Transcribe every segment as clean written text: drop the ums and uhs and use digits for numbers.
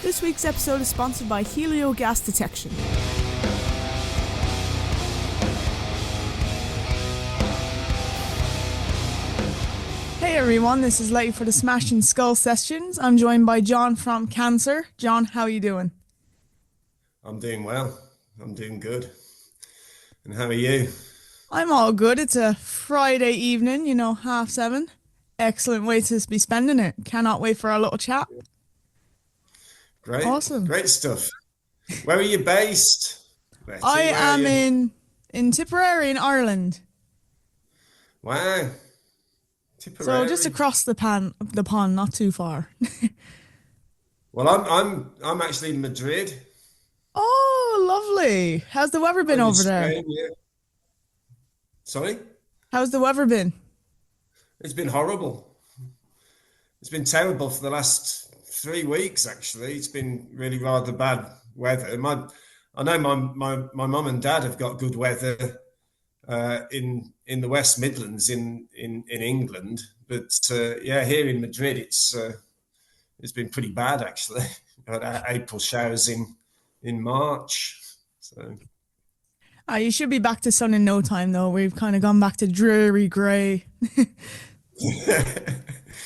This week's episode is sponsored by Helio Gas Detection. Hey everyone, this is Letty for the Smashing Skull Sessions. I'm joined by John from Cancer. John, how are you doing? I'm doing well. I'm doing good. And how are you? I'm all good. It's a Friday evening, 7:30. Excellent way to be spending it. Cannot wait for our little chat. Great. Awesome. Great stuff. Where are you based, Letty? I am in Tipperary in Ireland. Wow. Tipperary. So just across the pond, not too far. Well, I'm actually in Madrid. Oh, lovely. How's the weather been over there? Spain, yeah. Sorry? How's the weather been? It's been horrible. It's been terrible for the last 3 weeks, actually. It's been really rather bad weather. I know my mum and dad have got good weather in the West Midlands in England, but here in Madrid it's been pretty bad, actually. I had April showers in March. So You should be back to sun in no time, though. We've kind of gone back to dreary grey.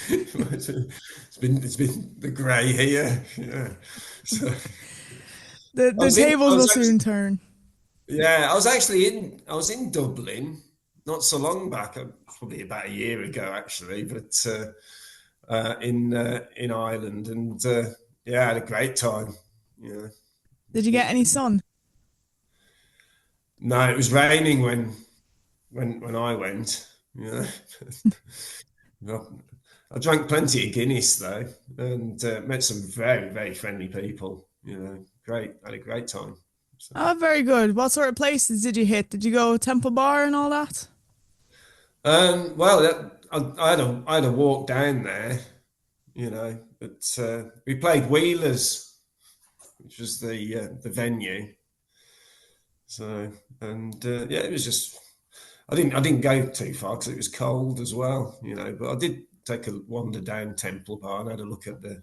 It's been the grey here. Yeah. So, the tables will soon turn. Yeah, I was in Dublin not so long back, probably about a year ago actually, but in Ireland, and I had a great time. Yeah. Did you get any sun? No, it was raining when I went. Yeah. I drank plenty of Guinness though, and met some very, very friendly people. Great. Had a great time. So. Oh, very good. What sort of places did you hit? Did you go Temple Bar and all that? Well, I had a walk down there, but we played Wheelers, which was the venue. So, and it was just, I didn't go too far because it was cold as well, but I did take a wander down Temple Bar and had a look at the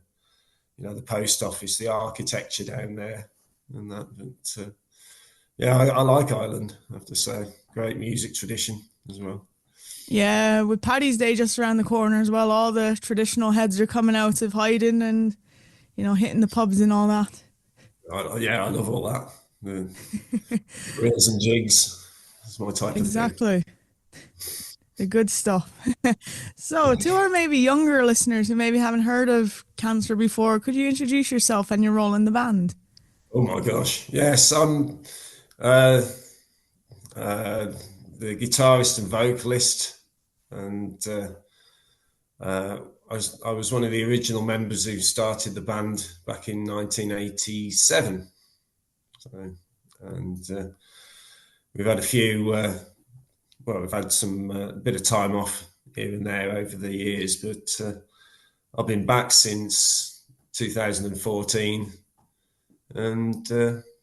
post office, the architecture down there and that. But I like Ireland, I have to say. Great music tradition as well. Yeah, with Paddy's Day just around the corner as well, all the traditional heads are coming out of hiding and, hitting the pubs and all that. I love all that. The reels and jigs. That's my type of thing. Exactly. The good stuff. So, to our maybe younger listeners who maybe haven't heard of Cancer before, could you introduce yourself and your role in the band? Oh my gosh. Yes, I'm the guitarist and vocalist, and I was one of the original members who started the band back in 1987. So, and we've had a few. We've had some bit of time off here and there over the years, but I've been back since 2014, and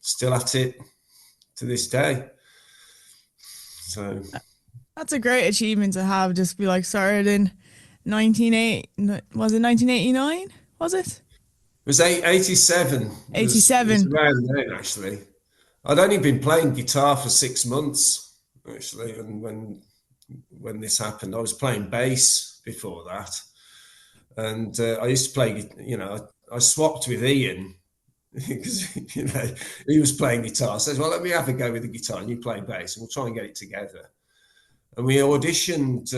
still at it to this day. So that's a great achievement to have. Just be like started in 1989? Was it? It was 87. 87. It was around then, actually. I'd only been playing guitar for 6 months, actually, and when this happened, I was playing bass before that, and I used to play. I swapped with Ian because he was playing guitar. So I said, "Well, let me have a go with the guitar, and you play bass, and we'll try and get it together." And we auditioned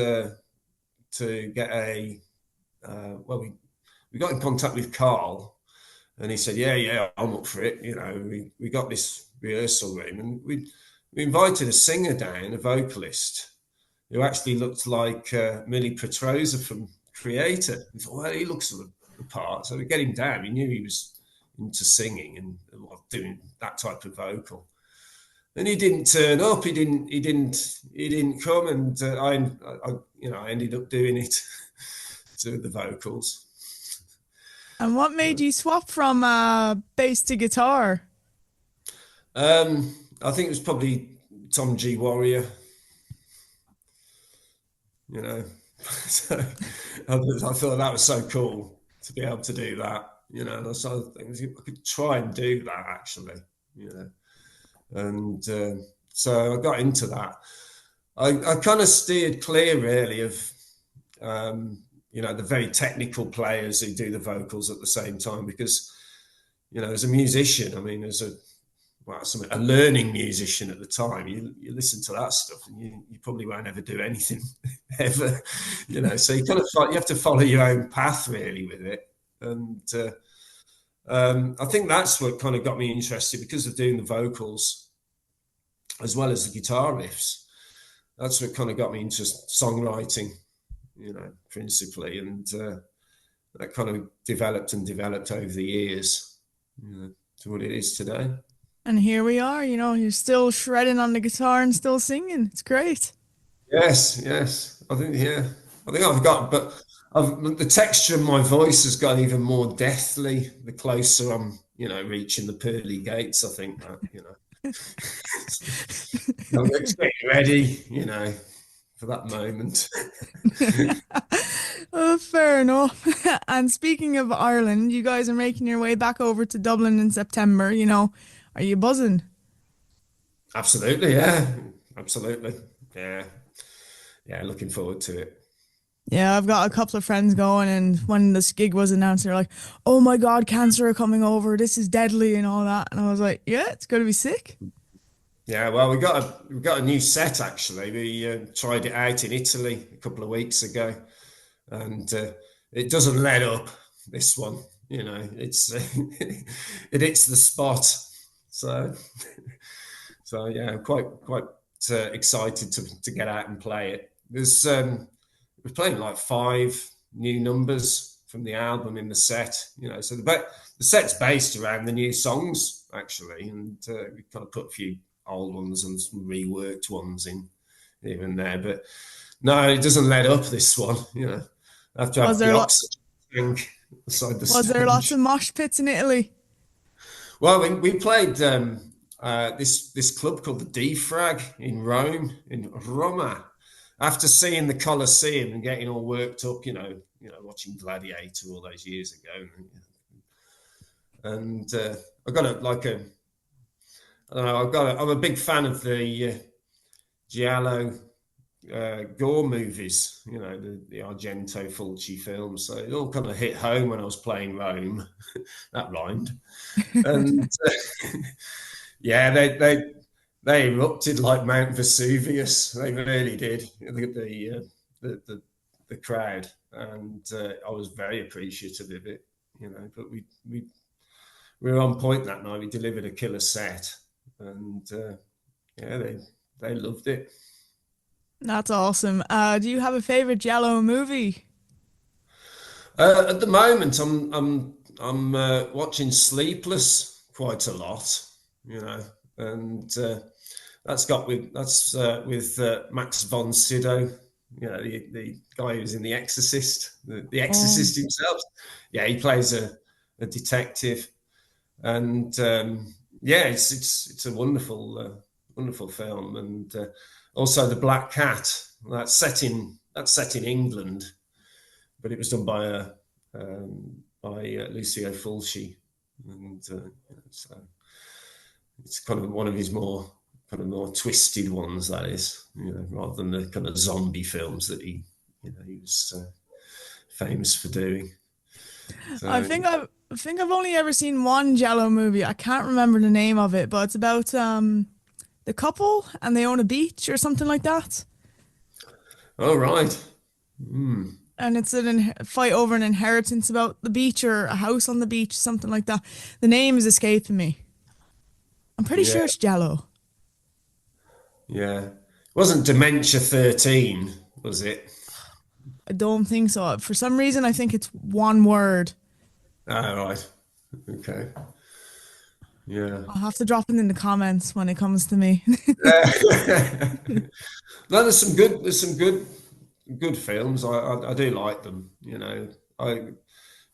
to get a. We got in contact with Carl, and he said, "Yeah, I'm up for it." We got this rehearsal room, and we invited a singer down, a vocalist, who actually looked like Millie Petrosa from Creator. We thought, well, he looks the part, so we get him down. We knew he was into singing and doing that type of vocal. And he didn't turn up. He didn't come, and I ended up doing it to the vocals. And what made you swap from bass to guitar? I think it was probably Tom G Warrior, you know. So I thought that was so cool to be able to do that, you know. And I started thinking I could try and do that actually, you know. And so I got into that. I kind of steered clear really of the very technical players who do the vocals at the same time because, as a musician, I mean, a learning musician at the time, you listen to that stuff and you probably won't ever do anything ever, so you kind of you have to follow your own path really with it. And I think that's what kind of got me interested because of doing the vocals as well as the guitar riffs. That's what kind of got me into songwriting, principally. And that kind of developed over the years, to what it is today. And here we are, you're still shredding on the guitar and still singing. It's great. Yes. I think I've got, but the texture of my voice has got even more deathly the closer I'm, reaching the pearly gates. I think that, I'm getting ready, for that moment. Oh, fair enough. And speaking of Ireland, you guys are making your way back over to Dublin in September, Are you buzzing? Absolutely, yeah. Absolutely. Yeah. Yeah, looking forward to it. Yeah, I've got a couple of friends going, and when this gig was announced, they're like, "Oh my God, Cancer are coming over. This is deadly," and all that. And I was like, "Yeah, it's going to be sick." Yeah, well, we got a new set actually. We tried it out in Italy a couple of weeks ago, and it doesn't let up. This one, it's it hits the spot. So, so yeah, I'm quite excited to get out and play it. We're playing like 5 new numbers from the album in the set, So the set's based around the new songs actually, and we kind of put a few old ones and some reworked ones in here and there. But no, it doesn't let up this one, I have to have the oxygen tank beside the Was there lots of mosh pits in Italy? Well, we played this club called the Defrag in Rome, in Roma. After seeing the Colosseum and getting all worked up, watching Gladiator all those years ago, and I got I don't know, I'm a big fan of the Giallo gore movies, the Argento Fulci films. So it all kind of hit home when I was playing Rome. That rhymed. And yeah, they erupted like Mount Vesuvius. They really did. The crowd, and I was very appreciative of it. But we were on point that night. We delivered a killer set, and yeah, they loved it. That's awesome. Do you have a favorite Jello movie? At the moment, I'm watching Sleepless quite a lot, and that's with Max von Sydow, the guy who's in The Exorcist, the Oh, Exorcist himself. Yeah, he plays a detective, and yeah, it's a wonderful film, and also The Black Cat. That's set in England, but it was done by Lucio Fulci, and so it's kind of one of his more twisted ones. That is, rather than the kind of zombie films that he was famous for doing. I So, think I've only ever seen one Jello movie. I can't remember the name of it, but it's about the couple and they own a beach or something like that. all right. Mm. And it's a fight over an inheritance about the beach or a house on the beach, something like that. The name is escaping me. I'm pretty Yeah, sure it's Jello. yeah. It wasn't Dementia 13, was it? I don't think so. For some reason, I think it's one word. Ah, right. Okay. Yeah. I'll have to drop it in the comments when it comes to me. No, there's some good films. I do like them. I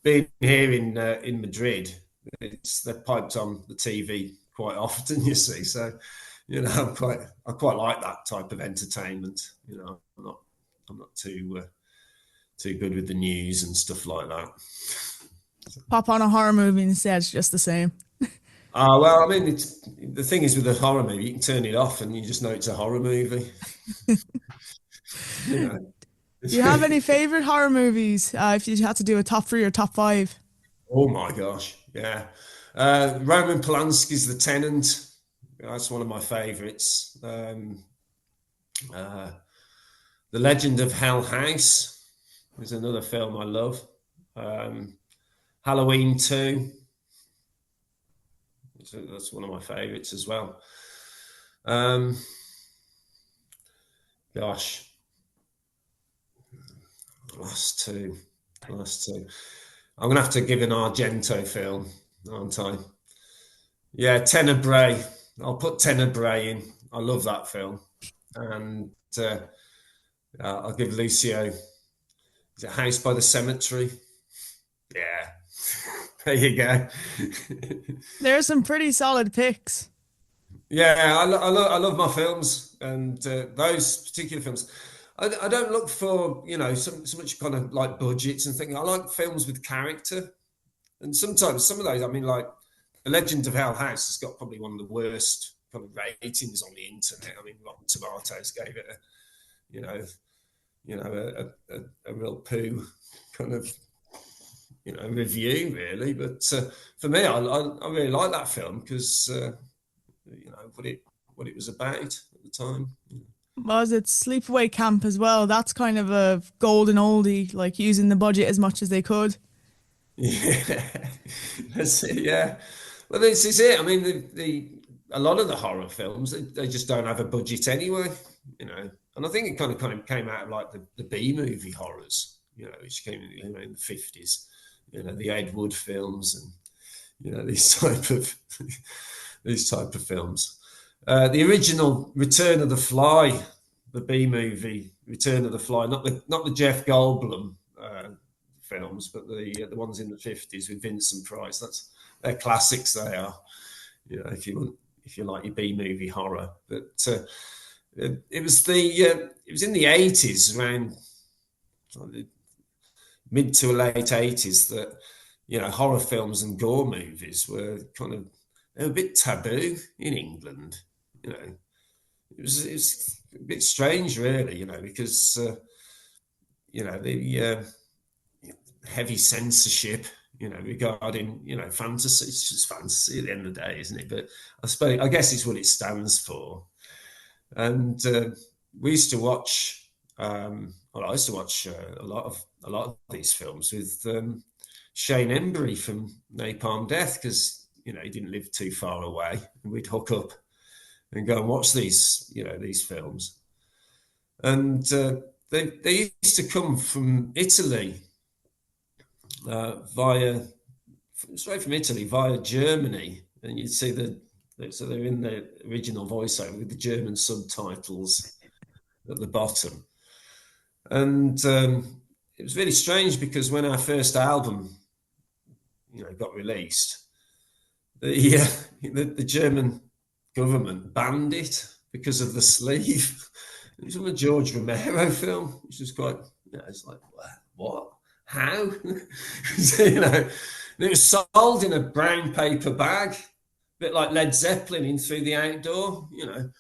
being here in Madrid, they're piped on the TV quite often. You see, so I quite like that type of entertainment. I'm not too good with the news and stuff like that. Pop on a horror movie instead, it's just the same. Well, I mean, the thing is with a horror movie, you can turn it off and you just know it's a horror movie. You know. Do you have any favorite horror movies? If you had to do a top three or top five. Oh my gosh, yeah. Roman Polanski's The Tenant. That's one of my favourites. Uh, The Legend of Hell House is another film I love. Um, Halloween 2. That's one of my favourites as well. Um, gosh, last two. Last two. I'm gonna have to give an Argento film, aren't I? Yeah, Tenebrae. I'll put Tenebrae in. I love that film, and I'll give Lucio. Is it House by the Cemetery? Yeah, there you go. There are some pretty solid picks. Yeah, I love my films, and those particular films. I don't look for so much kind of like budgets and things. I like films with character, and sometimes some of those. I mean, like The Legend of Hell House has got probably one of the worst kind of ratings on the internet. I mean, Rotten Tomatoes gave it you know, a real poo kind of review really. But for me, I really like that film because what it was about at the time. Was it Sleepaway Camp as well? That's kind of a golden oldie, like using the budget as much as they could. Yeah, that's it. Yeah, well, this is it. I mean, the a lot of the horror films they just don't have a budget anyway, And I think it kind of came out of like the B movie horrors, which came in the 50s, the Ed Wood films and these type of these type of films. The original Return of the Fly, the B movie Return of the Fly, not the Jeff Goldblum films, but the ones in the 50s with Vincent Price. They're classics. They are, if you like your B movie horror. But it was in the 80s, around the mid to late 80s, that horror films and gore movies were they were a bit taboo in England. It was a bit strange, really, because the heavy censorship, regarding fantasy. It's just fantasy at the end of the day, isn't it? But I guess it's what it stands for. And we used to watch. I used to watch a lot of these films with Shane Embury from Napalm Death, because he didn't live too far away, and we'd hook up and go and watch these films. And they used to come from Italy straight from Italy via Germany, and you'd see so they're in the original voiceover with the German subtitles at the bottom. And it was really strange because when our first album, got released, the German government banned it because of the sleeve. It was from a George Romero film, which was quite, it's like, what? How? And it was sold in a brown paper bag, a bit like Led Zeppelin in Through the Outdoor, it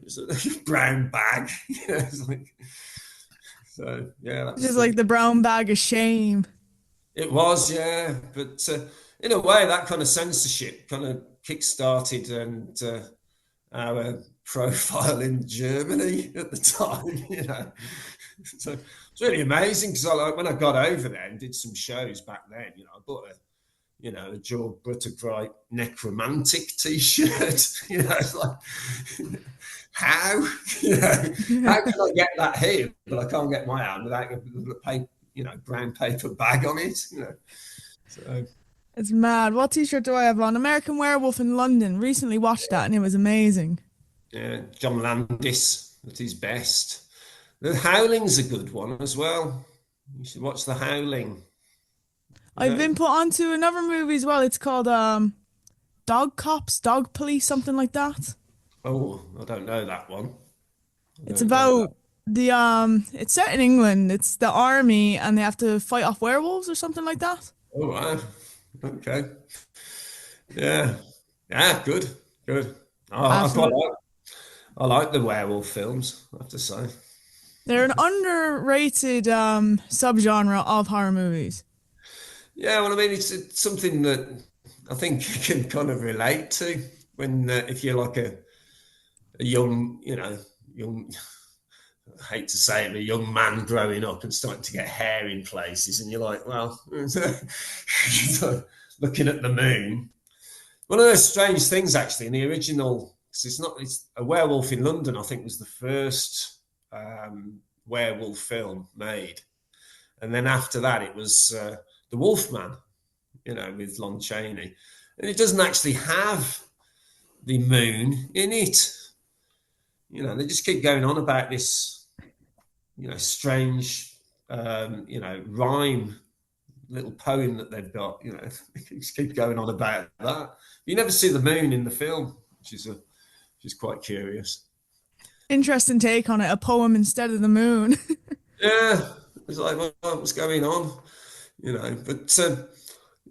was a brown bag. It's like, so, yeah. Just like the brown bag of shame. It was, yeah. But in a way, that kind of censorship kind of kick-started and our profile in Germany at the time, So it's really amazing because when I got over there and did some shows back then, I bought a Joe Butterbright necromantic T-shirt. It's like, how? How can I get that here, but I can't get my hand without a brown paper bag on it. So It's mad. What t-shirt do I have on? American Werewolf in London. Recently watched that and it was amazing. yeah, John Landis at his best. The Howling's a good one as well. You should watch The Howling. I've Yeah. been put onto another movie as well. It's called Dog Cops, Dog Police, something like that. Oh, I don't know that one. I It's don't know that. about it's set in England. It's the army and they have to fight off werewolves or something like that. Oh, wow. Okay. Yeah. Yeah, good. Good. I quite Absolutely. like I like the werewolf films, I have to say. They're an underrated subgenre of horror movies. Yeah, well, I mean, it's something that I think you can kind of relate to when if you're like a young, young, I hate to say it, but a young man growing up and starting to get hair in places, and you're like, well, looking at the moon. One of those strange things, actually, in the original, because it's a werewolf in London, I think was the first werewolf film made. And then after that, it was The Wolfman, with Lon Chaney. And it doesn't actually have the moon in it. They just keep going on about this, strange, rhyme, little poem that they've got. They just keep going on about that. You never see the moon in the film, which is quite curious. Interesting take on it, a poem instead of the moon. Yeah, it's like, well, what's going on? But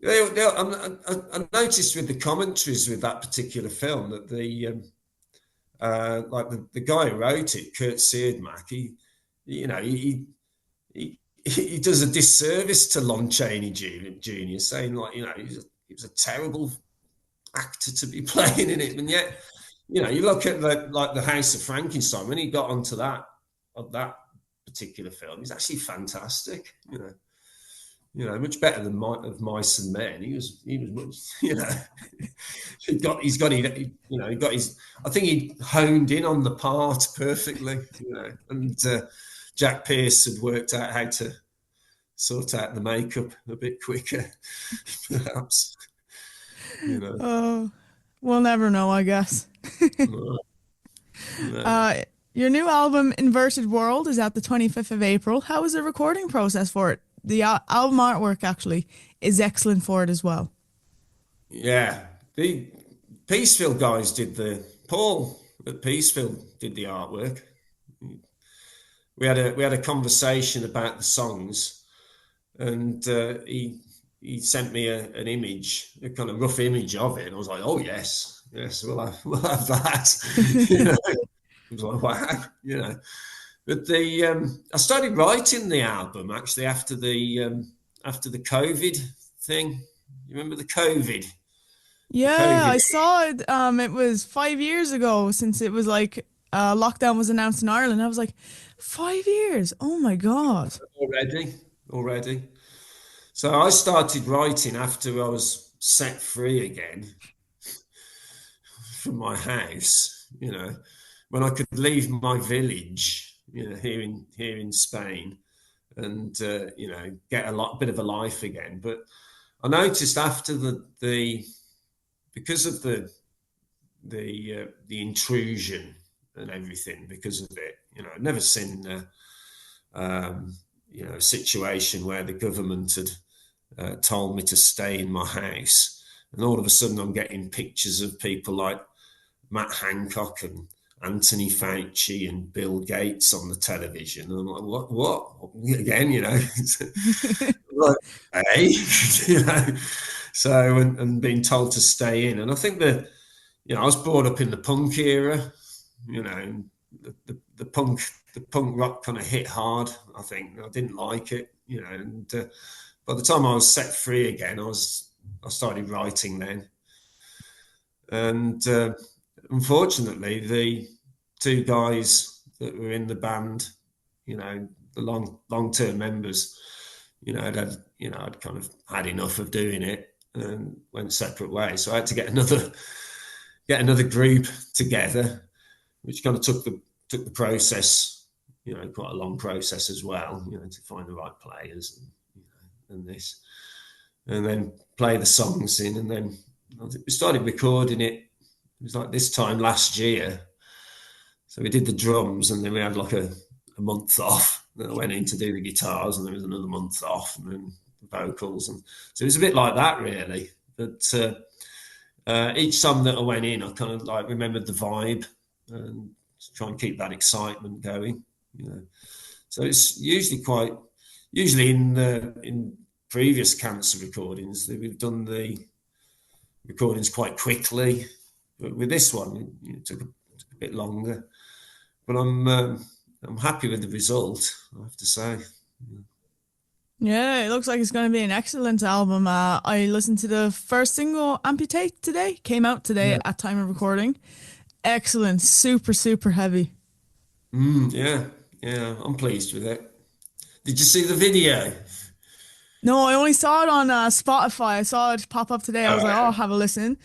I noticed with the commentaries with that particular film that the guy who wrote it, Kurt Siodmak, he does a disservice to Lon Chaney Jr., saying like, he was a terrible actor to be playing in it, and yet, you look at the House of Frankenstein when he got onto that particular film, he's actually fantastic. Much better than of Mice and Men. He was much, he's got his. I think he honed in on the part perfectly. And Jack Pierce had worked out how to sort out the makeup a bit quicker, perhaps. Oh, we'll never know, I guess. No, no. Uh, your new album, Inverted World, is out the 25th of April. How was the recording process for it? The album artwork actually is excellent for it as well. Yeah, the Peaceville guys did Paul at Peaceville did the artwork. We had a conversation about the songs, and he sent me an image, a kind of rough image of it, and I was like, oh yes, we'll have that. I was like, wow, But I started writing the album actually after the COVID thing. You remember the COVID? The Yeah, COVID I saw it. It was 5 years ago since it was like lockdown was announced in Ireland. I was like, 5 years? Oh my God. already. So I started writing after I was set free again from my house. When I could leave my village, here in Spain, and get bit of a life again. But I noticed after the because of the intrusion and everything, because of it, I'd never seen a situation where the government had told me to stay in my house, and all of a sudden I'm getting pictures of people like Matt Hancock and Anthony Fauci and Bill Gates on the television. And I'm like, what? Again, like, hey, So, and being told to stay in. And I think that, I was brought up in the punk era, and the punk rock kind of hit hard. I think I didn't like it, and by the time I was set free again, I started writing then. And unfortunately, the two guys that were in the band, the long-term members, I'd kind of had enough of doing it and went separate ways. So I had to get another group together, which kind of took the process, quite a long process as well, to find the right players and this, and then play the songs in, and then we started recording it. It was like this time last year. So we did the drums, and then we had like a month off. Then I went in to do the guitars, and there was another month off, and then vocals, and so it was a bit like that really. But each song that I went in, I kind of like remembered the vibe and try and keep that excitement going. You know, so it's usually in previous Cancer recordings that we've done the recordings quite quickly, but with this one it took a bit longer. But I'm happy with the result, I have to say. Yeah, it looks like it's going to be an excellent album. I listened to the first single, Amputate, today. Came out today Yeah. at time of recording. Excellent. Super, super heavy. Yeah, yeah, I'm pleased with it. Did you see the video? No, I only saw it on Spotify. I saw it pop up today. I Oh, was like, oh, I'll have a listen.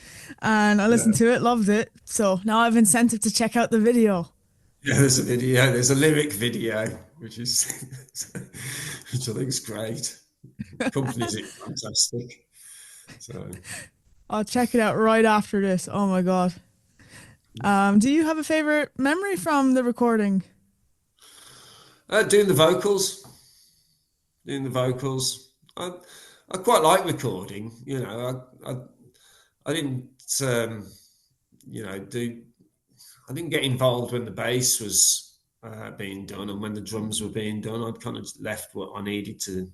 And I listened yeah. to it, loved it. So now I have incentive to check out the video. Yeah, there's a video. There's a lyric video, which is which I think is great. Companies it fantastic. So, I'll check it out right after this. Oh my God. Do you have a favorite memory from the recording? doing the vocals, doing the vocals. I quite like recording. You know, I didn't you know do I didn't get involved when the bass was being done and when the drums were being done. I'd kind of left what I needed to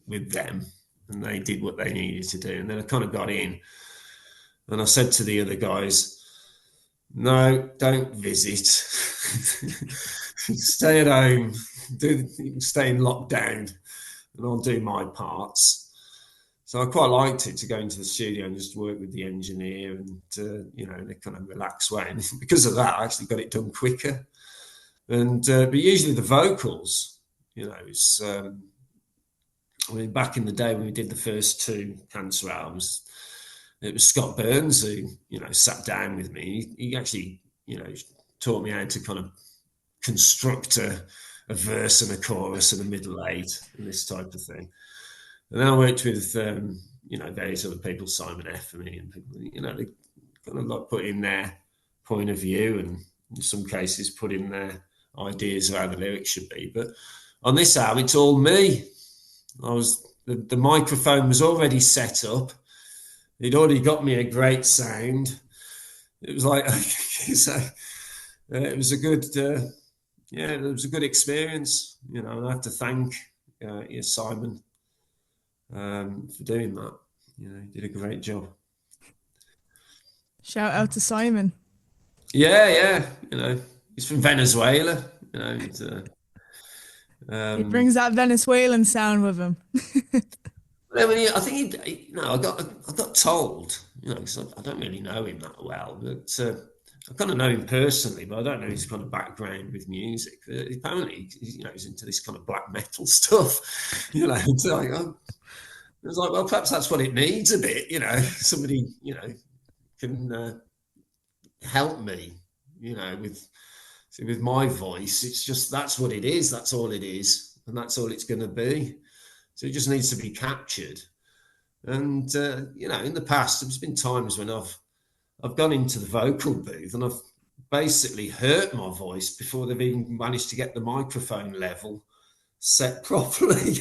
with them, and they did what they needed to do. And then I kind of got in, and I said to the other guys, "No, don't visit. Stay at home. Stay in lockdown, and I'll do my parts." So I quite liked it to go into the studio and just work with the engineer and, you know, in a kind of relaxed way. And because of that, I actually got it done quicker. And but usually the vocals, you know, it's, I mean, back in the day when we did the first two Cancer albums, it was Scott Burns who, you know, sat down with me. He actually, you know, taught me how to kind of construct a verse and a chorus and a middle eight and this type of thing. And then I worked with, you know, various other people, Simon F. and me, and people, you know, they kind of like put in their point of view and in some cases put in their ideas of how the lyrics should be. But on this album, it's all me. The microphone was already set up. He'd already got me a great sound. It was like, so, it was a good, yeah, it was a good experience. You know, and I have to thank Simon for doing that. You know, he did a great job. Shout out to Simon. Yeah, yeah. You know, he's from Venezuela. You know, He brings that Venezuelan sound with him. I mean, I think you know, I got told, you know, because I don't really know him that well, but I kind of know him personally, but I don't know his kind of background with music. Apparently, you know, he's into this kind of black metal stuff. You know, it's like, I was like, well, perhaps that's what it needs a bit. You know, somebody, you know, can help me. You know, with my voice, it's just that's what it is. That's all it is, and that's all it's going to be. So it just needs to be captured. And you know, in the past, there's been times when I've gone into the vocal booth and I've basically hurt my voice before they've even managed to get the microphone level set properly.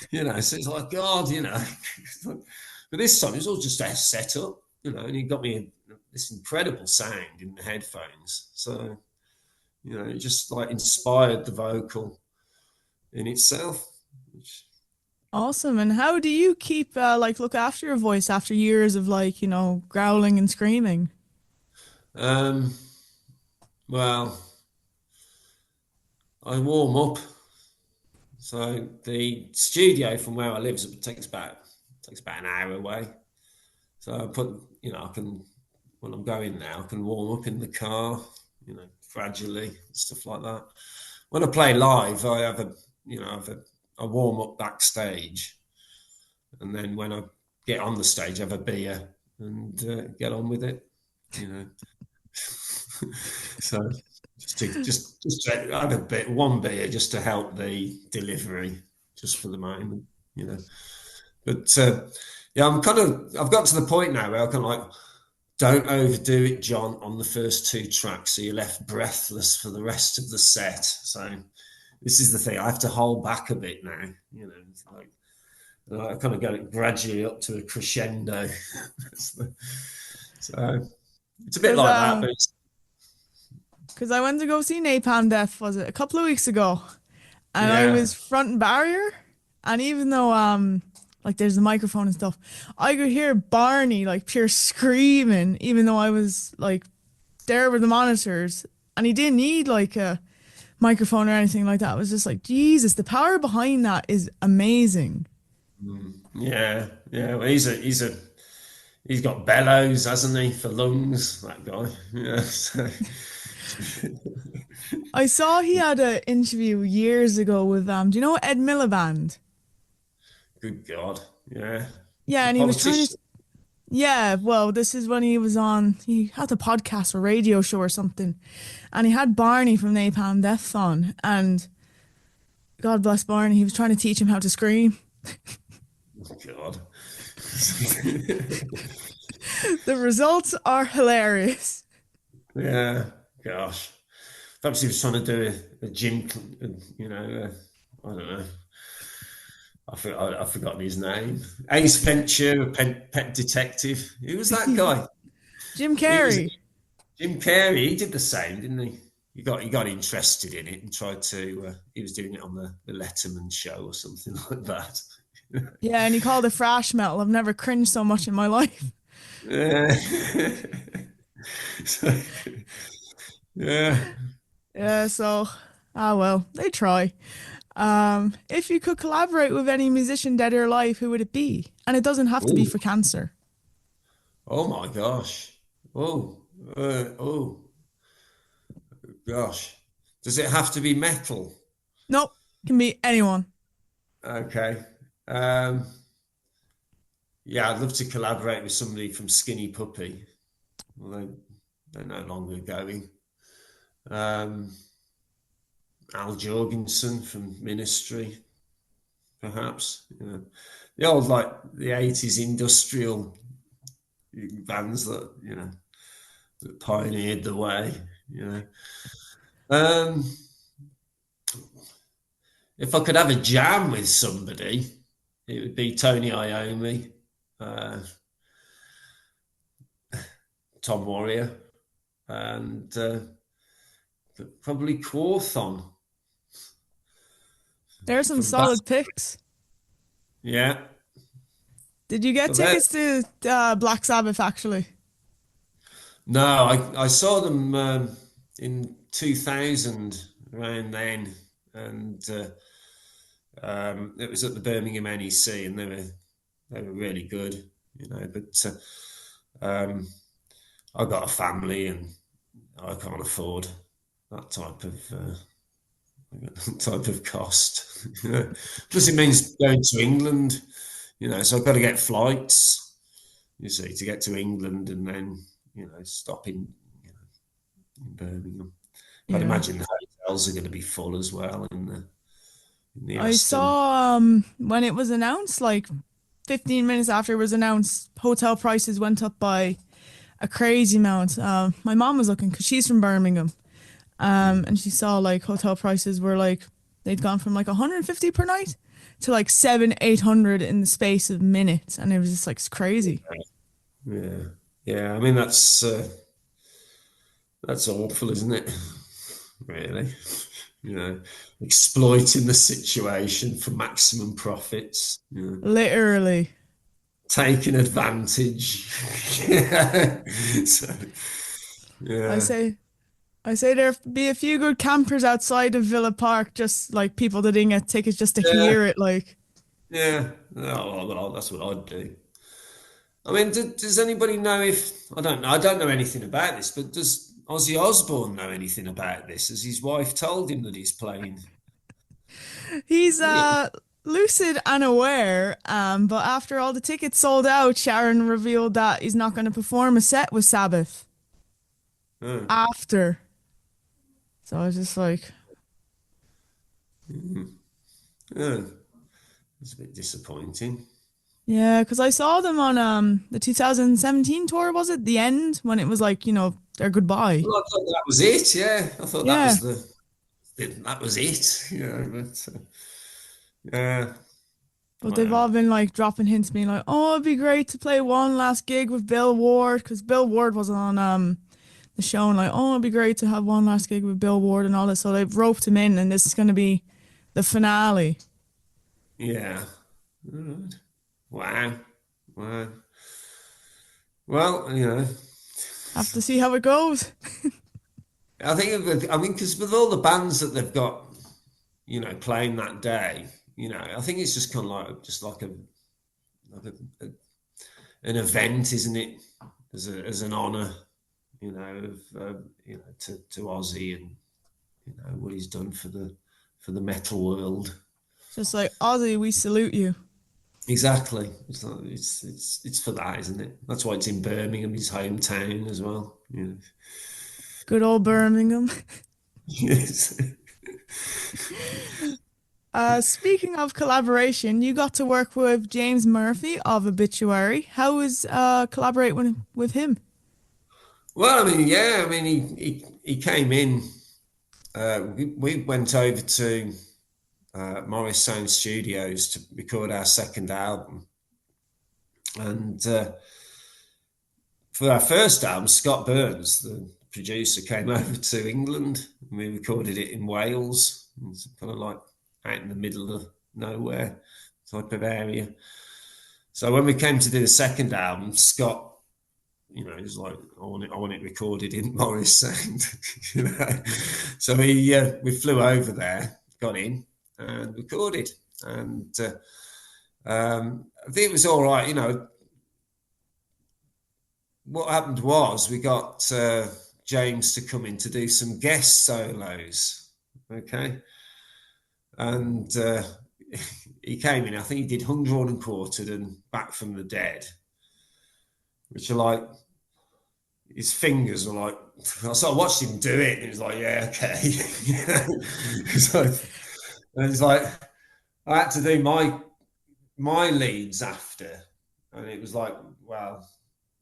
You know, so it's like, God, you know. But this time it was all just set up, you know, and he got me this incredible sound in the headphones. So, you know, it just like inspired the vocal in itself. Which, Awesome. And how do you keep like look after your voice after years of like, you know, growling and screaming? well, I warm up. So the studio from where I live takes about an hour away. So I put, you know, I can when I'm going now, I can warm up in the car, you know, gradually, stuff like that. When I play live, I have a, you know, I warm up backstage, and then when I get on the stage, I have a beer and get on with it, you know. So just to have one beer just to help the delivery, just for the moment, you know. But yeah, I've got to the point now where I can like, don't overdo it, John, on the first two tracks, so you're left breathless for the rest of the set. So this is the thing, I have to hold back a bit now, you know. It's like, And I kind of go gradually up to a crescendo. So it's a bit Because like that, but it's, I went to go see Napalm Death, was it a couple of weeks ago, and I yeah. was front and barrier, and even though like there's a microphone and stuff, I could hear Barney like pure screaming, even though I was like there with the monitors, and he didn't need like a microphone or anything like that. It was just like Jesus, the power behind that is amazing. Yeah, yeah. Well, he's got bellows, hasn't he, for lungs? That guy. Yeah. So, I saw he had an interview years ago with do you know Ed Miliband? good God. Yeah. Yeah, The and he was trying to politician. yeah, well, this is when he was on he had a podcast or radio show or something. And he had Barney from Napalm Death on, and God bless Barney, he was trying to teach him how to scream. Oh, God. The results are hilarious. Yeah. Gosh. Perhaps he was trying to do a gym, I don't know. I've forgotten his name. Ace Ventura, pet detective. Who was that guy? Jim He was Carrey. Jim Carrey. He did the same, didn't he? He got interested in it and tried to. He was doing it on the Letterman show or something like that. Yeah, and he called it thrash metal. I've never cringed so much in my life. Yeah. So, yeah. Yeah, so well, they try. If you could collaborate with any musician dead or alive, who would it be? And it doesn't have to be Oh, for cancer. oh my gosh. Oh, oh gosh. Does it have to be metal? Nope, can be anyone. Okay. Yeah, I'd love to collaborate with somebody from Skinny Puppy. Well, they're no longer going. Um, Al Jorgensen from Ministry, perhaps. The old like the 80s industrial bands that pioneered the way. You know, um, if I could have a jam with somebody, it would be Tony Iommi, uh, Tom Warrior, and probably Quorthon There's some from Bath. solid picks. Yeah, Did you get but that tickets to Black Sabbath actually? no, I saw them in 2000 around then, and it was at the Birmingham NEC, and they were really good, But um, I got a family, and I can't afford that type of cost. Plus, it means going to England, so I've got to get flights, you see, to get to England, and then stop in Birmingham. I'd Yeah. imagine the hotels are going to be full as well in the I Aston. saw when it was announced, like 15 minutes after it was announced, hotel prices went up by a crazy amount. My mom was looking because she's from Birmingham, and she saw like hotel prices were like they'd gone from like 150 per night to like 700, 800 in the space of minutes, and it was just like it's crazy. Yeah, yeah. I mean, that's awful, isn't it? Really, exploiting the situation for maximum profits. Literally. Taking advantage. Yeah. So, I yeah, say I say there be a few good campers outside of Villa Park, just like people that didn't get tickets just to yeah, hear it. Like, yeah. Oh, well, that's what I'd do. I mean, does anybody know if I don't know? I don't know anything about this, but does Ozzy Osbourne know anything about this? Has his wife told him that he's playing? he's Yeah. lucid and aware, but after all the tickets sold out, Sharon revealed that he's not going to perform a set with Sabbath Oh, after. So I was just like, oh, it's a bit disappointing. yeah, because I saw them on the 2017 tour, was it? The end when it was like, their goodbye. Well, I thought that was it. Yeah, I thought that Yeah. was that was it. But yeah. But they've Wow. all been like dropping hints, being like, "Oh, it'd be great to play one last gig with Bill Ward," because Bill Ward wasn't on the show, and like, "Oh, it'd be great to have one last gig with Bill Ward and all this." So they've roped him in, and this is going to be the finale. Yeah. All right. Wow. Wow. Well, Have to see how it goes. I mean, because with all the bands that they've got, playing that day, I think it's just kind of like a an event, isn't it? As an honour, to Ozzy and what he's done for the metal world. Just like Ozzy, we salute you. Exactly. It's for that, isn't it? That's why it's in Birmingham, his hometown as well. Yeah. Good old Birmingham. Yes. Speaking of collaboration, you got to work with James Murphy of Obituary. How was collaborating with him? Well, I mean, yeah, I mean, he came in. We went over to Morris Sound Studios to record our second album, and for our first album, Scott Burns, the producer, came over to England, and we recorded it in Wales. It's kind of like out in the middle of nowhere type of area. So when we came to do the second album, Scott, he was like, I want it recorded in Morris Sound, So we flew over there, got in, and recorded, and I think it was all right. What happened was we got James to come in to do some guest solos, okay, and he came in. I think he did Hung, Drawn and Quartered and Back from the Dead, which are like, his fingers were like, I watched him do it, and he was like, yeah, okay. And it's like, I had to do my leads after, and it was like, well,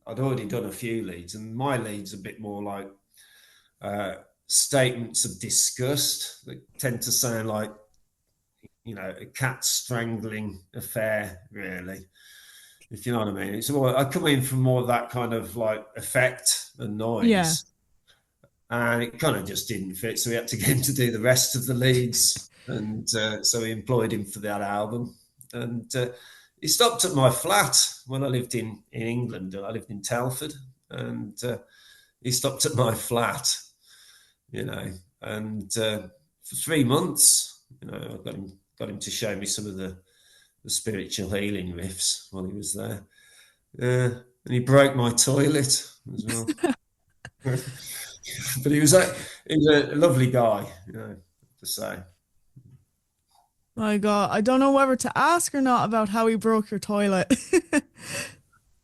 I'd already done a few leads, and my leads a bit more like statements of disgust that tend to sound like, a cat strangling affair, really, if you know what I mean. It's more, I come in from more of that kind of like effect and noise. Yeah. And it kind of just didn't fit, so we had to get him to do the rest of the leads, and so we employed him for that album. And he stopped at my flat when I lived in England. I lived in Telford, and he stopped at my flat, and for 3 months, I got him to show me some of the spiritual healing riffs while he was there. And he broke my toilet as well. But he was a lovely guy, to say. My God, I don't know whether to ask or not about how he broke your toilet.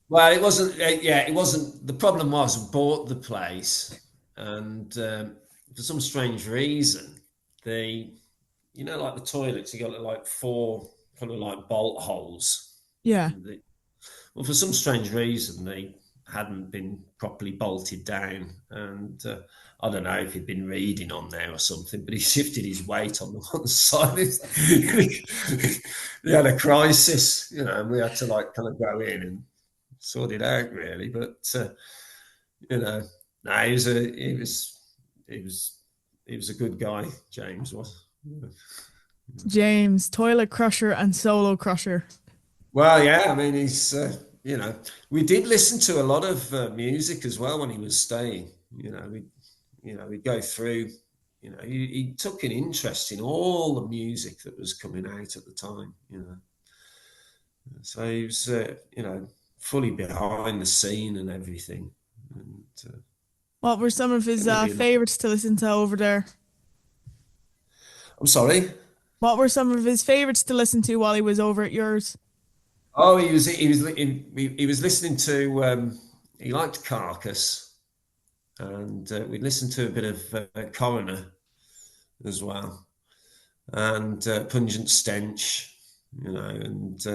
Well, it wasn't. It wasn't. The problem was, we bought the place, and for some strange reason, like the toilets, you got like 4 kind of like bolt holes. Yeah. Well, for some strange reason, they hadn't been properly bolted down, and I don't know if he'd been reading on there or something, but he shifted his weight on the one side. He had a crisis, and we had to like kind of go in and sort it out, really. But no, he was a good guy. James was. James, toilet crusher and solo crusher. Well, yeah, I mean, he's, we did listen to a lot of music as well when he was staying. We'd go through, he took an interest in all the music that was coming out at the time, So he was, fully behind the scene and everything. And, what were some of his favorites to listen to over there? I'm sorry? What were some of his favorites to listen to while he was over at yours? Oh, he was listening to. He liked Carcass, and we'd listened to a bit of Coroner as well, and Pungent Stench, and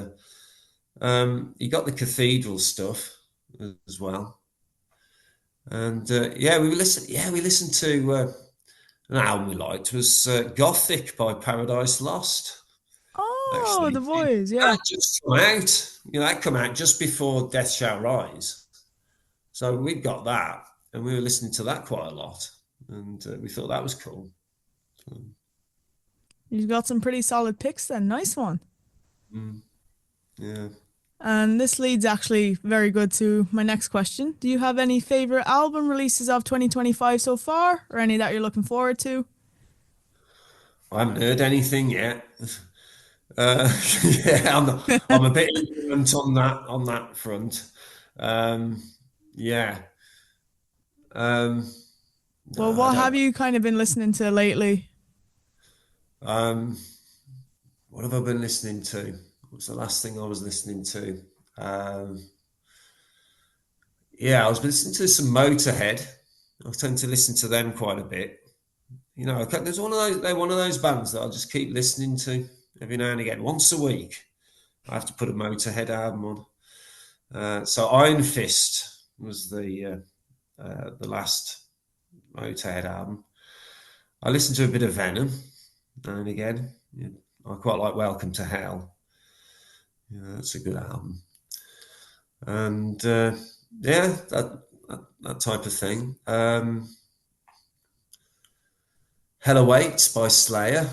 he got the Cathedral stuff as well, and we listened to an album we liked was Gothic by Paradise Lost. Oh, actually. the boys, yeah. That just come out. That come out just before Death Shall Rise. So we got that, and we were listening to that quite a lot, and we thought that was cool. So, You've got some pretty solid picks then. Nice one. yeah. And this leads actually very good to my next question. Do you have any favorite album releases of 2025 so far, or any that you're looking forward to? I haven't heard anything yet. Yeah, I'm a bit ignorant on that front. Yeah. Um, Well, no, I what have don't. you kind of been listening to lately? Um, what have I been listening to? What's the last thing I was listening to? Yeah, I was listening to some Motorhead. I tend to listen to them quite a bit. There's one of those. They're one of those bands that I just keep listening to every now and again. Once a week, I have to put a Motorhead album on. So Iron Fist was the last Motorhead album. I listen to a bit of Venom now and again. Yeah, I quite like Welcome to Hell. Yeah, that's a good album. And yeah, that type of thing. Hell Awaits by Slayer.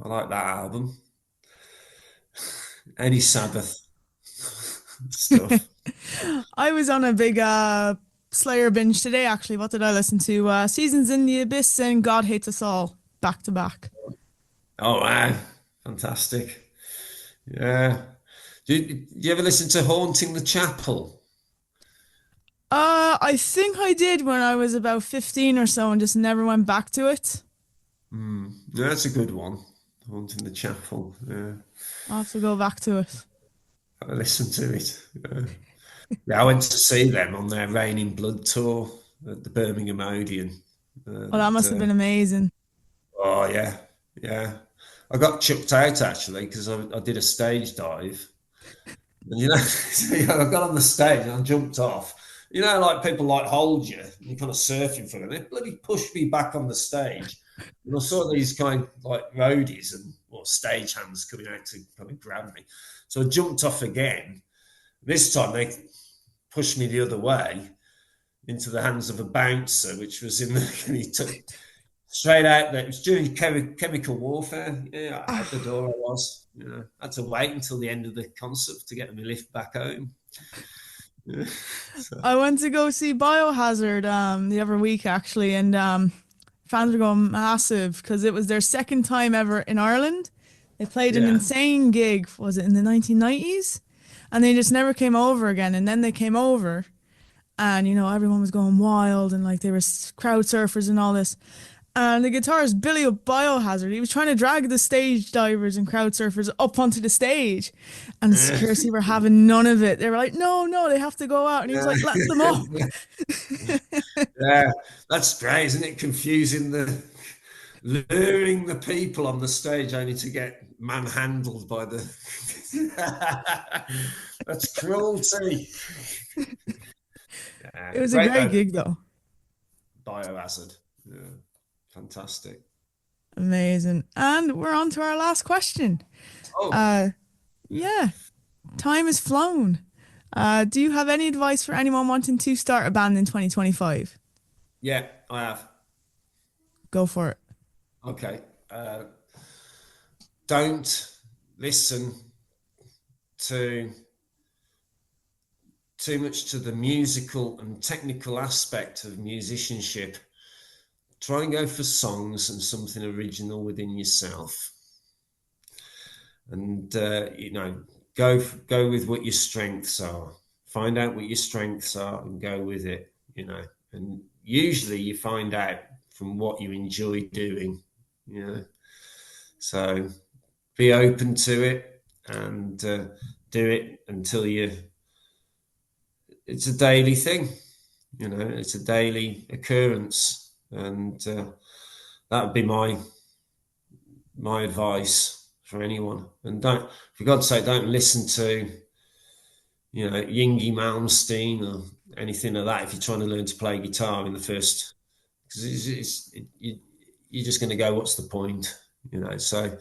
I like that album. Any Sabbath stuff. I was on a big Slayer binge today, actually. What did I listen to? Seasons in the Abyss and God Hates Us All, back to back. Oh, wow. Fantastic. Yeah. Do you ever listen to Haunting the Chapel? I think I did when I was about 15 or so and just never went back to it. Yeah, that's a good one. Haunting the Chapel. Yeah. I'll have to go back to it. I listened to it. Yeah, I went to see them on their Rain in Blood tour at the Birmingham Odeon. Oh, that And, must have been amazing. oh, yeah. Yeah. I got chucked out actually because I did a stage dive. And, I got on the stage and I jumped off. Like people like hold you, and you're kind of surfing for them. They bloody pushed me back on the stage. And I saw these kind of like roadies and stage hands coming out to kind of grab me. So I jumped off again. This time they pushed me the other way into the hands of a bouncer, which was he took straight out there. It was during chemical warfare. Yeah, at the door I was. I had to wait until the end of the concert to get my lift back home. Yeah, so. I went to go see Biohazard the other week actually, and fans were going massive because it was their second time ever in Ireland. They played an insane gig, was it in the 1990s? And they just never came over again. And then they came over, and everyone was going wild, and like they were crowd surfers and all this. And the guitarist Billy of Biohazard, he was trying to drag the stage divers and crowd surfers up onto the stage. And the security were having none of it. They were like, no, they have to go out. And he was like, let them up. Yeah, that's great, isn't it? Luring the people on the stage only to get manhandled by the... That's cruelty. Yeah, It was a great gig, though. Biohazard. Yeah. Fantastic. Amazing. And we're on to our last question. Oh. Yeah, time has flown. Do you have any advice for anyone wanting to start a band in 2025? Yeah, I have. Go for it. Okay. Don't listen too much to the musical and technical aspect of musicianship. Try and go for songs and something original within yourself, and go with what your strengths are. Find out what your strengths are and go with it. And usually you find out from what you enjoy doing. So be open to it and do it until it's a daily thing. It's a daily occurrence. And that would be my advice for anyone. And for God's sake, don't listen to Yinggy Malmsteen or anything like that if you're trying to learn to play guitar in the first, because you're just going to go, what's the point? So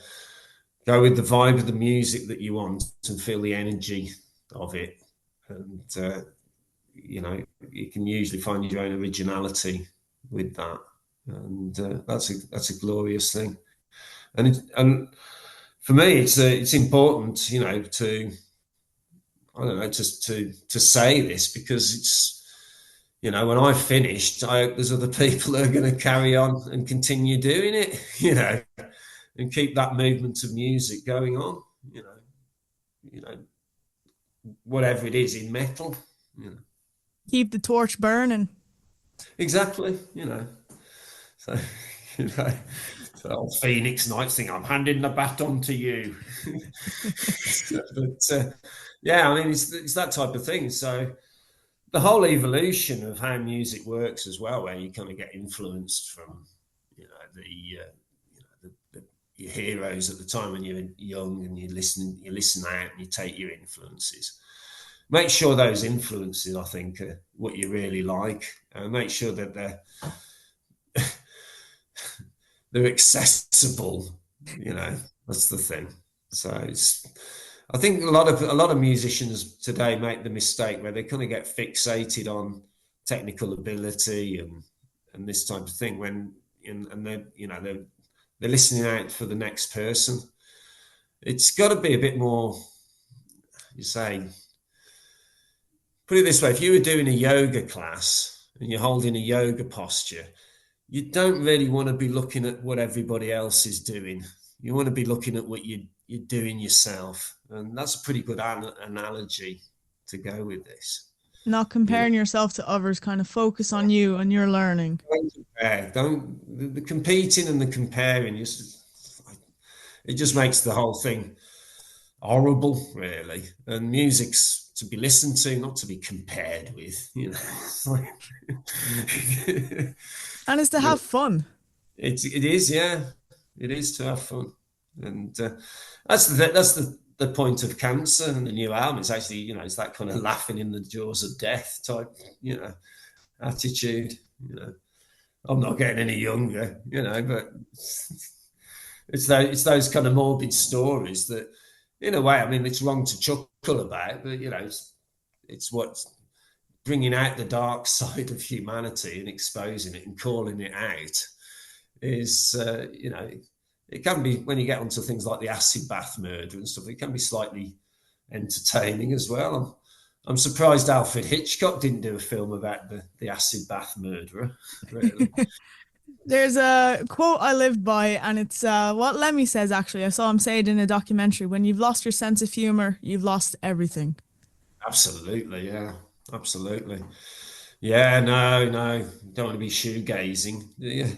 go with the vibe of the music that you want and feel the energy of it. And, you know, you can usually find your own originality with that. And that's a glorious thing. And for me, it's important, you know, to, I don't know, just to say this, because it's, you know, when I've finished, I hope there's other people that are going to carry on and continue doing it, you know, and keep that movement of music going on, you know, whatever it is in metal, you know. Keep the torch burning. Exactly, you know. So, you know, so old Phoenix Nights thing, I'm handing the baton to you. But yeah, I mean, it's that type of thing. So the whole evolution of how music works as well, where you kind of get influenced from, you know, your heroes at the time when you're young, and you listen out and you take your influences. Make sure those influences, I think, are what you really like. Make sure that they're accessible. You know, that's the thing. So I think a lot of musicians today make the mistake where they kind of get fixated on technical ability and this type of thing, and they, you know, they're listening out for the next person. It's got to be a bit more, you say, put it this way, if you were doing a yoga class and you're holding a yoga posture, you don't really want to be looking at what everybody else is doing. You want to be looking at what you're doing yourself. And that's a pretty good analogy to go with this. Not comparing yourself to others, kind of focus on you and your learning. The competing and the comparing, it just makes the whole thing horrible, really. And music's to be listened to, not to be compared with, you know. And it's to have fun. It is, yeah. It is to have fun. And that's the point of Cancer and the new album. It's actually, you know, it's that kind of laughing in the jaws of death type, you know, attitude. You know, I'm not getting any younger, you know, but it's those kind of morbid stories that, in a way, I mean, it's wrong to chuckle about, but, you know, it's what's bringing out the dark side of humanity and exposing it and calling it out is, you know, it can be, when you get onto things like the acid bath murder and stuff, it can be slightly entertaining as well. I'm surprised Alfred Hitchcock didn't do a film about the acid bath murderer, really. There's a quote I live by, and it's what Lemmy says, actually. I saw him say it in a documentary. When you've lost your sense of humor, you've lost everything. Absolutely, yeah. Absolutely. Yeah, no. Don't want to be shoegazing. Yeah.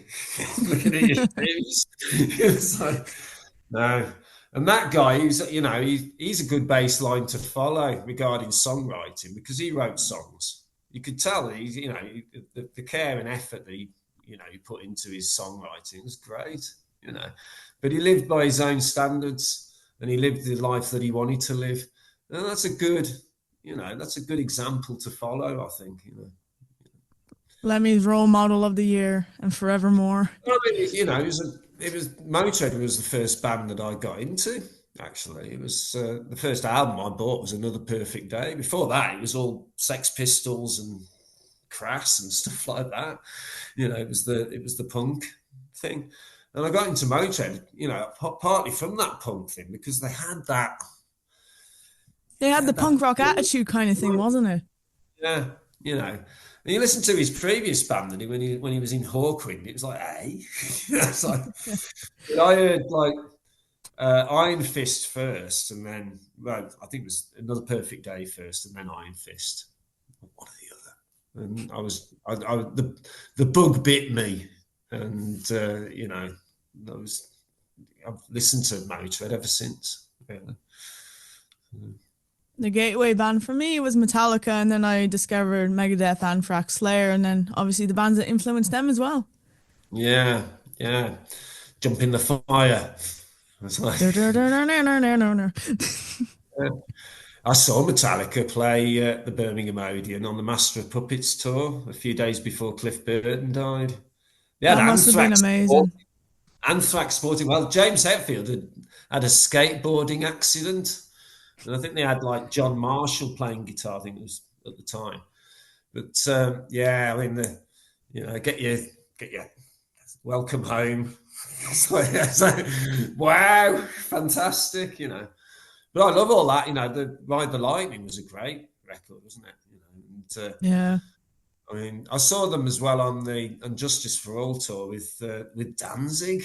Looking at your shoes. It's like, no. And that guy, you know, he's a good baseline to follow regarding songwriting, because he wrote songs. You could tell he's, you know, the care and effort that he put into his songwriting was great, you know. But he lived by his own standards, and he lived the life that he wanted to live. And that's a good example to follow, I think, you know. Lemmy's role model of the year and forevermore. I mean, you know, Motorhead was the first band that I got into. Actually, it was the first album I bought was Another Perfect Day. Before that, it was all Sex Pistols and Crass and stuff like that. You know, it was the punk thing, and I got into Motorhead, you know, partly from that punk thing, because they had that. They had the punk rock attitude kind of thing, wasn't it? Yeah, you know. And you listen to his previous band, and when he was in Hawkwind, it was like, hey, it's like. But I heard like Iron Fist first, and then, well, I think it was Another Perfect Day first, and then Iron Fist, one or the other. And the bug bit me, and you know, I've listened to Motorhead ever since. Really. The gateway band for me was Metallica, and then I discovered Megadeth, Anthrax, Slayer, and then obviously the bands that influenced them as well. Yeah. Jump in the fire. Like, I saw Metallica play the Birmingham Odeon on the Master of Puppets tour a few days before Cliff Burton died. Yeah, that must have been amazing. Anthrax sporting. Well, James Hetfield had a skateboarding accident, and I think they had like John Marshall playing guitar. I think it was at the time. But yeah, I mean, get your welcome home. Wow, fantastic, you know. But I love all that, you know. The Ride the Lightning was a great record, wasn't it? You know, and Yeah. I mean, I saw them as well on the Justice for All tour with Danzig,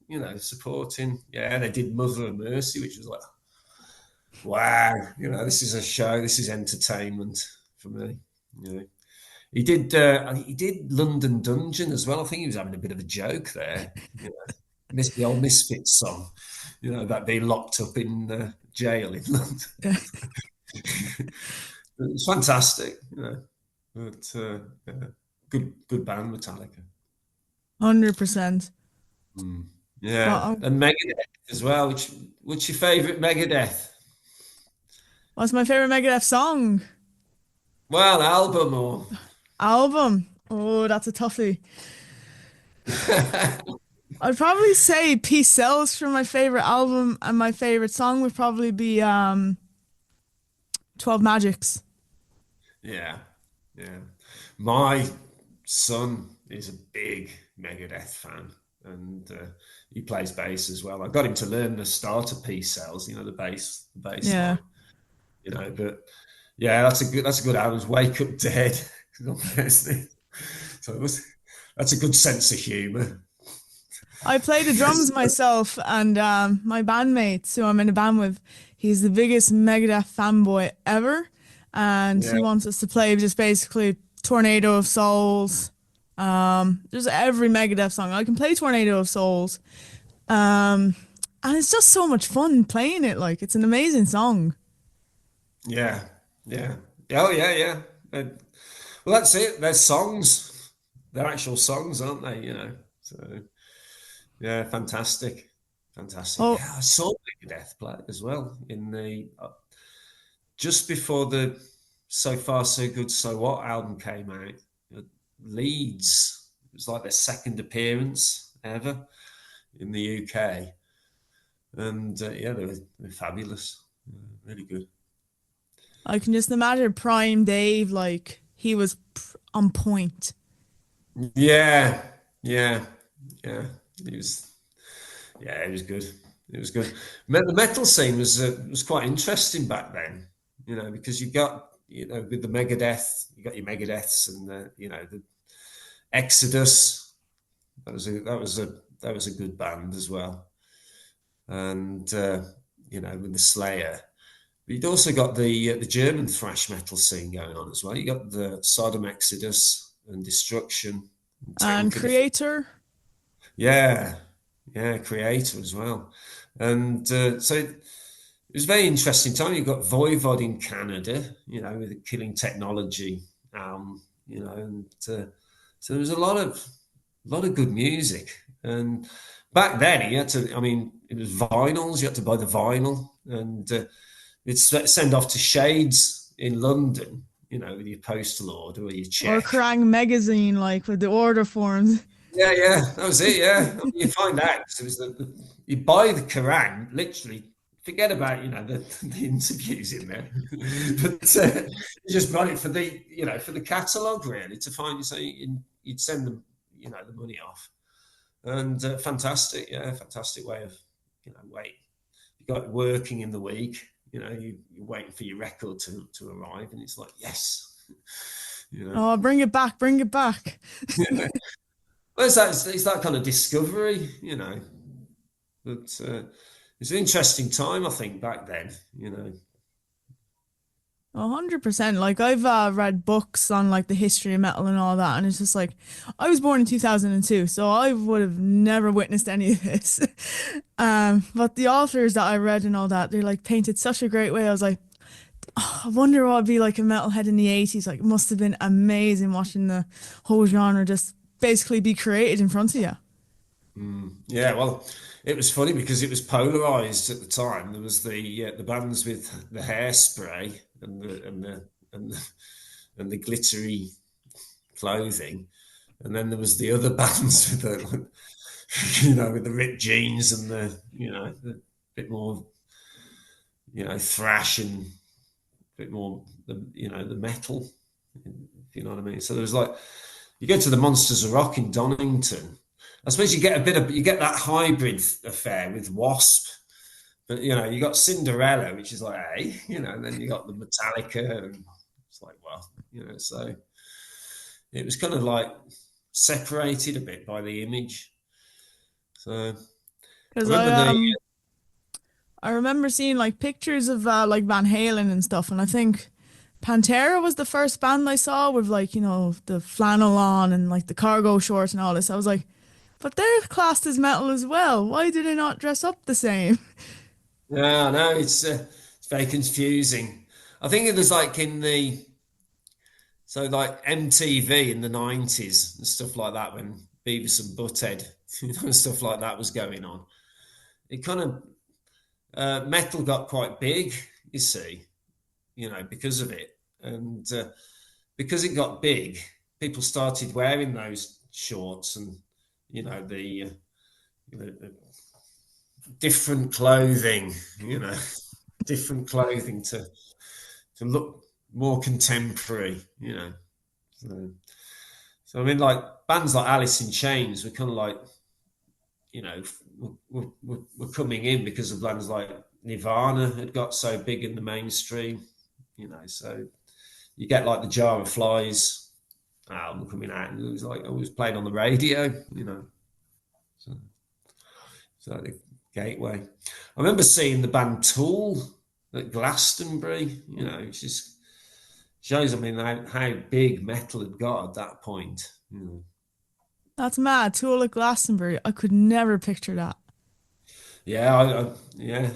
you know, supporting. Yeah, they did Mother of Mercy, which was like, wow, you know, this is a show, this is entertainment for me. You know, he did London Dungeon as well. I think he was having a bit of a joke there. You know, the old Misfits song, you know, about being locked up in jail in London. Yeah. It's fantastic, you know. But yeah, good band, Metallica. 100%. Yeah, and Megadeth as well. What's your favourite Megadeth? What's my favorite Megadeth song? Well, album or Album. Oh, that's a toughie. I'd probably say Peace Sells for my favorite album, and my favorite song would probably be 12 Magics. yeah, yeah. My son is a big Megadeth fan, and he plays bass as well. I got him to learn the starter piece cells, you know, the bass Yeah. line, you know. But yeah, that's a good album. Wake Up Dead, so that's a good sense of humour. I play the drums myself, and my bandmate, who I'm in a band with, he's the biggest Megadeth fanboy ever, and Yeah, he wants us to play just basically Tornado of Souls, just every Megadeth song. I can play Tornado of Souls, and it's just so much fun playing it. Like it's an amazing song. yeah, yeah. Oh yeah, yeah. Well, that's it. They're songs. They're actual songs, aren't they? You know. So yeah, fantastic, fantastic. Oh, Yeah, I saw Megadeth play as well in the just before the So Far So Good So What album came out. At Leeds. It was like their second appearance ever in the UK, and yeah, they were fabulous, really good. I can just imagine Prime Dave, like he was on point. Yeah, yeah, yeah. It was, yeah, it was good. It was good. The metal scene was quite interesting back then, you know, because you got, you know, with the Megadeth, you got your Megadeths and the, you know, the Exodus. That was a good band as well, and you know, with the Slayer. But you'd also got the German thrash metal scene going on as well. You got the Sodom Exodus and Destruction, and And Tank of the Creator, yeah, yeah, Creator as well. And so it was a very interesting time. You've got Voivod in Canada, you know, with the Killing Technology, you know, and so there was a lot of good music. And back then, you had to, I mean, it was vinyls. You had to buy the vinyl, and you'd send off to Shades in London, you know, with your postal order or your or check. Kerrang magazine, like with the order forms. Yeah, yeah, that was it. Yeah, I mean, you find out 'cause it was you buy the Kerrang, literally. Forget about, you know, the interviews in there, but you just buy it for the, you know, for the catalogue really, to find, so you'd send them, you know, the money off, and fantastic, yeah, fantastic way of, you know, wait, you got it working in the week, you know, you're waiting for your record to arrive, and it's like, yes, you know. Oh, bring it back, bring it back. Well, it's that kind of discovery, you know. But it's an interesting time, I think, back then, you know. 100%. Like I've read books on like the history of metal and all that, and it's just like I was born in 2002, so I would have never witnessed any of this. But the authors that I read and all that, they like painted such a great way. I was like, oh, I wonder what it'd be like a metalhead in the 80s. Like, it must have been amazing watching the whole genre just basically be created in front of you. Yeah, well, it was funny because it was polarized at the time. There was the bands with the hairspray and the glittery clothing, and then there was the other bands with the, you know, with the ripped jeans and the, you know, the bit more, you know, thrash and a bit more, you know, the metal, if you know what I mean. So there was like, you go to the Monsters of Rock in Donington, I suppose you get you get that hybrid affair with Wasp. But, you know, you got Cinderella, which is like, hey, you know, and then you got the Metallica, and it's like, well, you know, so it was kind of like separated a bit by the image. So Because I remember seeing like pictures of like Van Halen and stuff, and I think Pantera was the first band I saw with like, you know, the flannel on and like the cargo shorts and all this. I was like, but they're classed as metal as well. Why do they not dress up the same? yeah, no, it's very confusing. I think it was like so like MTV in the 90s and stuff like that, when Beavis and Butthead, you know, stuff like that was going on. It kind of metal got quite big, you see, you know, because of it. And because it got big, people started wearing those shorts and, you know, the different clothing, you know, different clothing to look more contemporary, you know. So I mean, like bands like Alice in Chains were kind of like, you know, were coming in because of bands like Nirvana had got so big in the mainstream, you know. So you get like the Jar of Flies album coming out, and it was like always played on the radio, you know. So the gateway. I remember seeing the band Tool at Glastonbury, you know, which just shows, I mean, how big metal had got at that point. You know. That's mad. Tool at Glastonbury. I could never picture that. Yeah, yeah,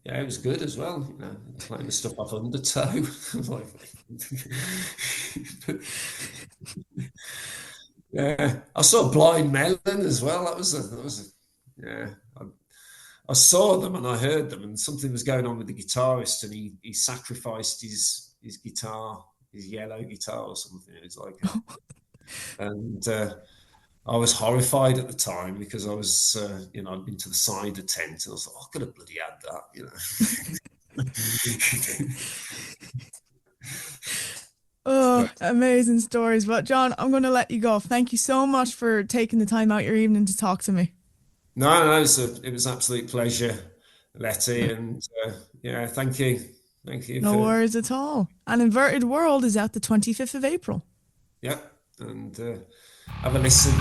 it was good as well. You know, playing the stuff off Undertow. Like, yeah, I saw Blind Melon as well. That was yeah. I saw them and I heard them, and something was going on with the guitarist, and he sacrificed his guitar, his yellow guitar or something. It was like, and I was horrified at the time because I was, you know, I'd been to the cider tent, and I was like, oh, I could have bloody had that, you know. Oh, amazing stories. But John, I'm going to let you go. Thank you so much for taking the time out your evening to talk to me. No, it was an absolute pleasure, Letty, and yeah, thank you. No worries at all. And Inverted World is out the 25th of April. Yeah, and have a listen.